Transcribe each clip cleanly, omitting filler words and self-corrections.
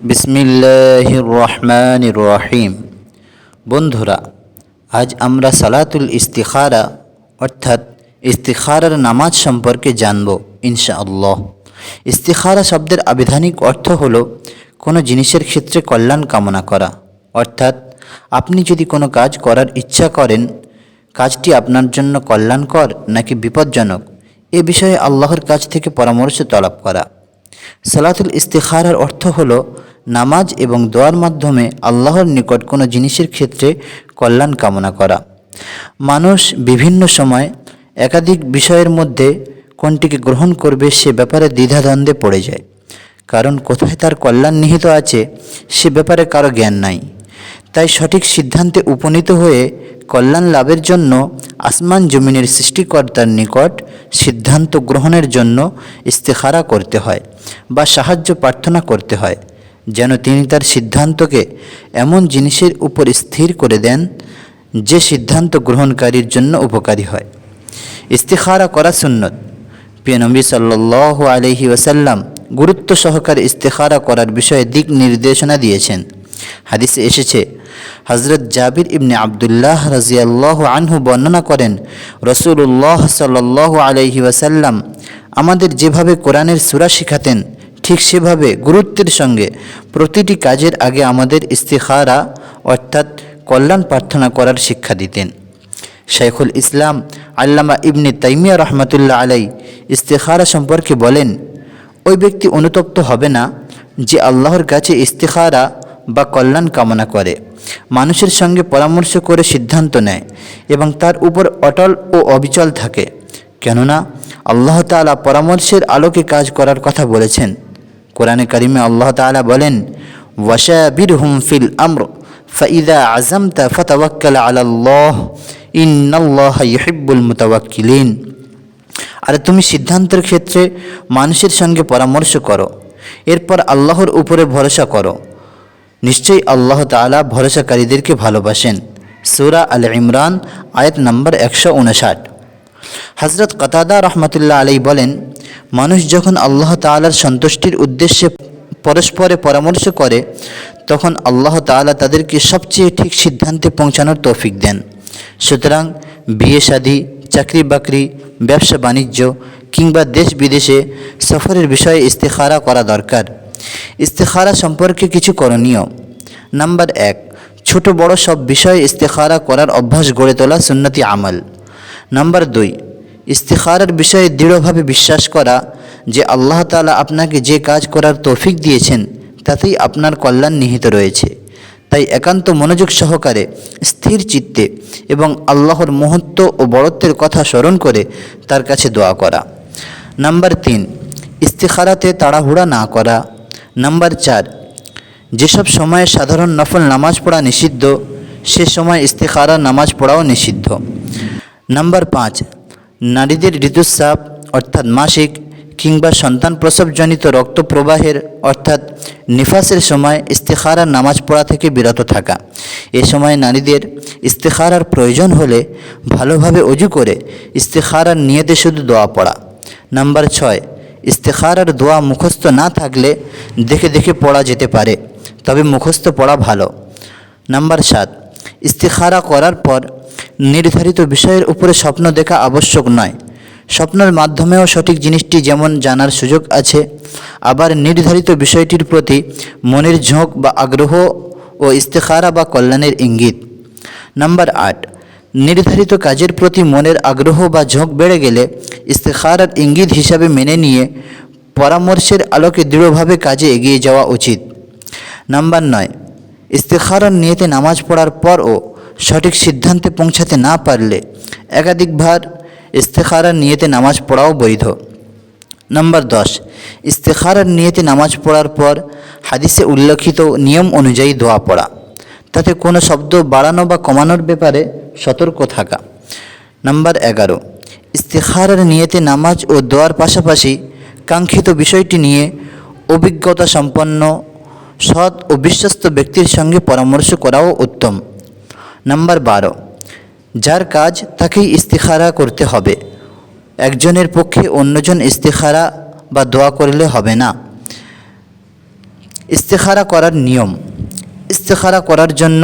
বিসমিল্লাহির রহমানির রহিম। বন্ধুরা, আজ আমরা সালাতুল ইস্তিখারা অর্থাৎ ইস্তিখারার নামাজ সম্পর্কে জানব ইনশাআল্লাহ। ইস্তিখারা শব্দের আবিধানিক অর্থ হল কোনো জিনিসের ক্ষেত্রে কল্যাণ কামনা করা, অর্থাৎ আপনি যদি কোনো কাজ করার ইচ্ছা করেন, কাজটি আপনার জন্য কল্যাণকর নাকি বিপজ্জনক এ বিষয়ে আল্লাহর কাছ থেকে পরামর্শ তলব করা। সালাতুল ইস্তিখারার অর্থ হল নামাজ এবং দোয়ার মাধ্যমে আল্লাহর নিকট কোনো জিনিসের ক্ষেত্রে কল্যাণ কামনা করা। মানুষ বিভিন্ন সময় একাধিক বিষয়ের মধ্যে কোনটিকে গ্রহণ করবে সে ব্যাপারে দ্বিধাদ্বন্দ্বে পড়ে যায়, কারণ কোথায় তার কল্যাণ নিহিত আছে সে ব্যাপারে কারো জ্ঞান নাই। তাই সঠিক সিদ্ধান্তে উপনীত হয়ে কল্যাণ লাভের জন্য আসমান জমিনের সৃষ্টিকর্তার নিকট সিদ্ধান্ত গ্রহণের জন্য ইস্তিখারা করতে হয় বা সাহায্য প্রার্থনা করতে হয়, যেন তিনি তার সিদ্ধান্তকে এমন জিনিসের উপর স্থির করে দেন যে সিদ্ধান্ত গ্রহণকারীর জন্য উপকারী হয়। ইস্তিখারা করা সুন্নত। প্রিয় নবী সাল্লাল্লাহু আলাইহি ওয়াসাল্লাম গুরুত্ব সহকারে ইস্তিখারা করার বিষয়ে দিক নির্দেশনা দিয়েছেন। হাদিসে এসেছে, হযরত জাবির ইবনে আবদুল্লাহ রাদিয়াল্লাহু আনহু বর্ণনা করেন, রাসূলুল্লাহ সাল্লাল্লাহু আলাইহি ওয়াসাল্লাম আমাদের যেভাবে কোরআনের সূরা শিখাতেন, ঠিক সেভাবে গুরুত্বের সঙ্গে প্রতিটি কাজের আগে আমাদের ইস্তিখারা অর্থাৎ কল্যাণ প্রার্থনা করার শিক্ষা দিতেন। শাইখুল ইসলাম আল্লামা ইবনে তাইমিয়া রহমাতুল্লাহ আলাই ইস্তিখারা সম্পর্কে বলেন, ওই ব্যক্তি অনুতপ্ত হবে না যে আল্লাহর কাছে ইস্তিখারা বা কল্যাণ কামনা করে, মানুষের সঙ্গে পরামর্শ করে সিদ্ধান্ত নেয় এবং তার উপর অটল ও অবিচল থাকে, কেননা আল্লাহ তাআলা পরামর্শের আলোকে কাজ করার কথা বলেছেন। কোরআনে কারিমে আল্লাহ তাআলা বলেন, ওয়াশাবিরহুম ফিল আমর ফাইদা আযামতা ফাতাওয়াক্কাল আলাল্লাহ ইন্নাল্লাহা ইউহিব্বুল মুতাওয়াক্কিলিন। আর তুমি সিদ্ধান্তের ক্ষেত্রে মানুষের সঙ্গে পরামর্শ করো, এরপর আল্লাহর উপরে ভরসা করো, নিশ্চয়ই আল্লাহ তাআলা ভরসাকারীদেরকে ভালোবাসেন। সূরা আল ইমরান আয়াত নম্বর 159। হযরত কাতাদা রহমাতুল্লাহ আলাইহি বলেন, মানুষ যখন আল্লাহ তাআলার সন্তুষ্টির উদ্দেশ্যে পরস্পরে পরামর্শ করে, তখন আল্লাহ তাআলা তাদেরকে সবচেয়ে ঠিক সিদ্ধান্তে পৌঁছানোর তৌফিক দেন। সুতরাং বিয়ে শাদী, চাকরি বাকরি, ব্যবসা বাণিজ্য কিংবা দেশ বিদেশে সফরের বিষয়ে ইস্তিখারা করা দরকার। ইস্তিখারা সম্পর্কে কিছু করণীয়। নাম্বার 1, ছোট বড় সব বিষয়ে ইস্তিখারা করার অভ্যাস গড়ে তোলা সুন্নতি আমল। নাম্বার 2, ইস্তিখারার বিষয়ে দৃঢ়ভাবে বিশ্বাস করা যে আল্লাহ তাআলা আপনাকে যে কাজ করার তৌফিক দিয়েছেন তাতেই আপনার কল্যাণ নিহিত রয়েছে, তাই একান্ত মনোযোগ সহকারে স্থির চিত্তে এবং আল্লাহর মহত্ব ও বড়ত্বের কথা স্মরণ করে তার কাছে দোয়া করা। নাম্বার 3, ইস্তিখারাতে তাড়াহুড়া না করা। নাম্বার 4, যেসব সময়ে সাধারণ নফল নামাজ পড়া নিষিদ্ধ সে সময় ইস্তিখারা নামাজ পড়াও নিষিদ্ধ। নাম্বার 5, নারীদের ঋতুস্রাব অর্থাৎ মাসিক কিংবা সন্তান প্রসবজনিত রক্ত প্রবাহের অর্থাৎ নিফাসের সময় ইস্তিখারার নামাজ পড়া থেকে বিরত থাকা। এ সময় নারীদের ইস্তিখারার প্রয়োজন হলে ভালোভাবে ওযু করে ইস্তিখারার নিয়তে শুধু দোয়া পড়া। নাম্বার 6, ইস্তিখারার দোয়া মুখস্থ না থাকলে দেখে দেখে পড়া যেতে পারে, তবে মুখস্থ পড়া ভালো। নাম্বার 7, ইস্তিখারা করার পর নির্ধারিত বিষয়ের উপরে স্বপ্ন দেখা আবশ্যক নয়। স্বপ্নের মাধ্যমেও সঠিক জিনিসটি যেমন জানার সুযোগ আছে, আবার নির্ধারিত বিষয়টির প্রতি মনের ঝোঁক বা আগ্রহ ও ইস্তিখারা বা কল্যাণের ইঙ্গিত। নাম্বার 8, নির্ধারিত কাজের প্রতি মনের আগ্রহ বা ঝোঁক বেড়ে গেলে ইস্তিখারার ইঙ্গিত হিসাবে মেনে নিয়ে পরামর্শের আলোকে দৃঢ়ভাবে কাজে এগিয়ে যাওয়া উচিত। নাম্বার 9, ইস্তিখারার নিয়তে নামাজ পড়ার পরও সঠিক সিদ্ধান্তে পৌঁছাতে না পারলে একাধিকবার ইস্তিখারার নিয়তে নামাজ পড়াও বৈধ। নাম্বার 10, ইস্তিখারার নিয়তে নামাজ পড়ার পর হাদিসে উল্লেখিত নিয়ম অনুযায়ী দোয়া পড়া, তাতে কোনো শব্দ বাড়ানো বা কমানোর ব্যাপারে সতর্ক থাকা। নাম্বার 11, ইস্তিখারার নিয়তে নামাজ ও দোয়ার পাশাপাশি কাঙ্ক্ষিত বিষয়টি নিয়ে অভিজ্ঞতা সম্পন্ন সৎ ও বিশ্বস্ত ব্যক্তির সঙ্গে পরামর্শ করাও উত্তম। নাম্বার 12, যার কাজ তাকেই ইস্তিখারা করতে হবে, একজনের পক্ষে অন্যজন ইস্তিখারা বা দোয়া করলে হবে না। ইস্তেখারা করার নিয়ম। ইস্তেখারা করার জন্য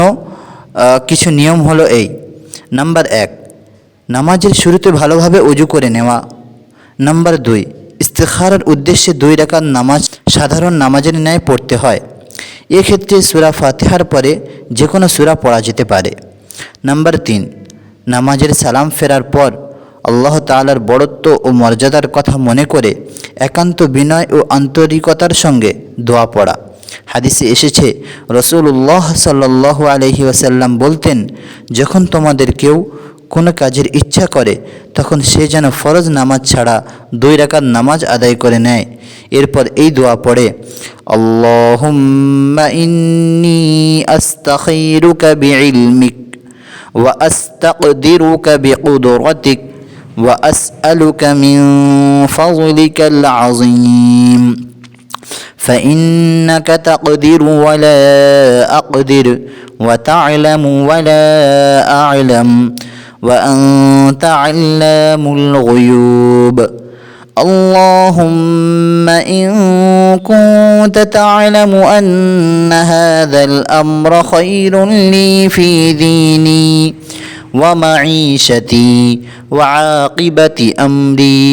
কিছু নিয়ম হলো এই। নাম্বার 1, নামাজের শুরুতে ভালোভাবে ওযু করে নেওয়া। নাম্বার 2, ইস্তেখারার উদ্দেশ্যে 2 রাকাত নামাজ সাধারণ নামাজের ন্যায় পড়তে হয়। এক্ষেত্রে সূরা ফাতিহার পরে যে কোনো সূরা পড়া যেতে পারে। নাম্বার 3, নামাজের সালাম ফেরার পর আল্লাহ তাআলার বড়ত্ব ও মর্যাদার কথা মনে করে একান্ত বিনয় ও আন্তরিকতার সঙ্গে দোয়া পড়া। হাদিসে এসেছে, রাসূলুল্লাহ সাল্লাল্লাহু আলাইহি ওয়াসাল্লাম বলতেন, যখন তোমাদের কেউ কোনো কাজের ইচ্ছা করে তখন সে যেন ফরজ নামাজ ছাড়া 2 রাকাত নামাজ আদায় করে নেয়। এরপর এই দোয়া পড়ে, আল্লাহুম্মা ইন্নী আস্তাখিরুকা বিইলমিক ওয়া আস্তাকদিরুকা বিকুদরাতিক ওয়া আসআলুকা মিন ফাযলিকাল আযীম فإنك تقدر ولا أقدر وتعلم ولا أعلم وأنت علام الغيوب اللهم إن كنت تعلم أن هذا الأمر خير لي في ديني ومعيشتي وعاقبة أمري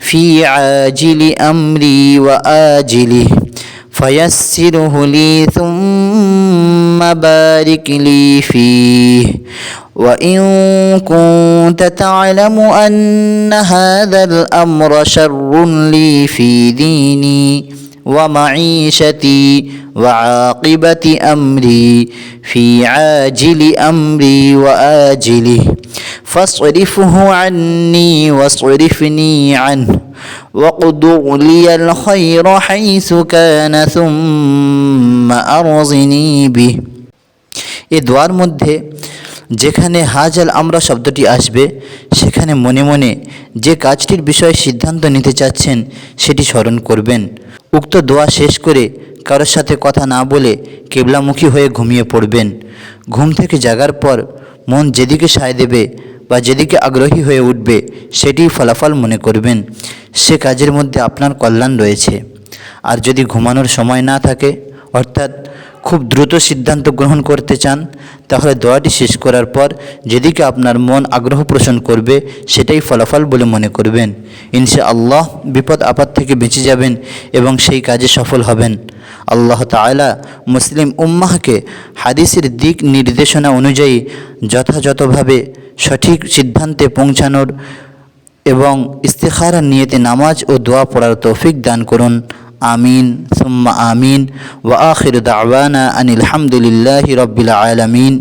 في عاجل أمري وآجله فيسره لي ثم بارك لي فيه وإن كنت تعلم أن هذا الأمر شر لي في ديني ومعيشتي وعاقبة أمري في عاجل أمري وآجله فاصرفه عني واصرفني عنه واقدر لي الخير حيث كان ثم أرزني به। এই দোয়ার মধ্যে যেখানে হাজাল আমরা শব্দটি আসবে সেখানে মনে মনে যে কাজটির বিষয়ে সিদ্ধান্ত নিতে চাচ্ছেন সেটি স্মরণ করবেন। উক্ত দোয়া শেষ করে কারোর সাথে কথা না বলে কিবলামুখী হয়ে ঘুমিয়ে পড়বেন। ঘুম থেকে জাগার পর মন যেদিকে সায় দেবে বা যেদিকে আগ্রহী হয়ে উঠবে সেটিই ফলাফল মনে করবেন। সে কাজের মধ্যে আপনার কল্যাণ রয়েছে। আর যদি ঘুমানোর সময় না থাকে, অর্থাৎ খুব দ্রুত সিদ্ধান্ত গ্রহণ করতে চান, তাহলে দোয়াটি শেষ করার পর যেদিকে আপনার মন আগ্রহ পোষণ করবে সেটাই ফলাফল বলে মনে করবেন। ইনশাআল্লাহ বিপদ আপদ থেকে বেঁচে যাবেন এবং সেই কাজে সফল হবেন। আল্লাহ তাআলা মুসলিম উম্মাহকে হাদিসের দিক নির্দেশনা অনুযায়ী যথাযথভাবে সঠিক সিদ্ধান্তে পৌঁছানোর এবং ইস্তিখারার নিয়তে নামাজ ও দোয়া পড়ার তৌফিক দান করুন। আমিন সুম্মা আমিন। ওয়া আখিরু দাওয়ানা আনিল হামদুলিল্লাহি রাব্বিল আলামিন।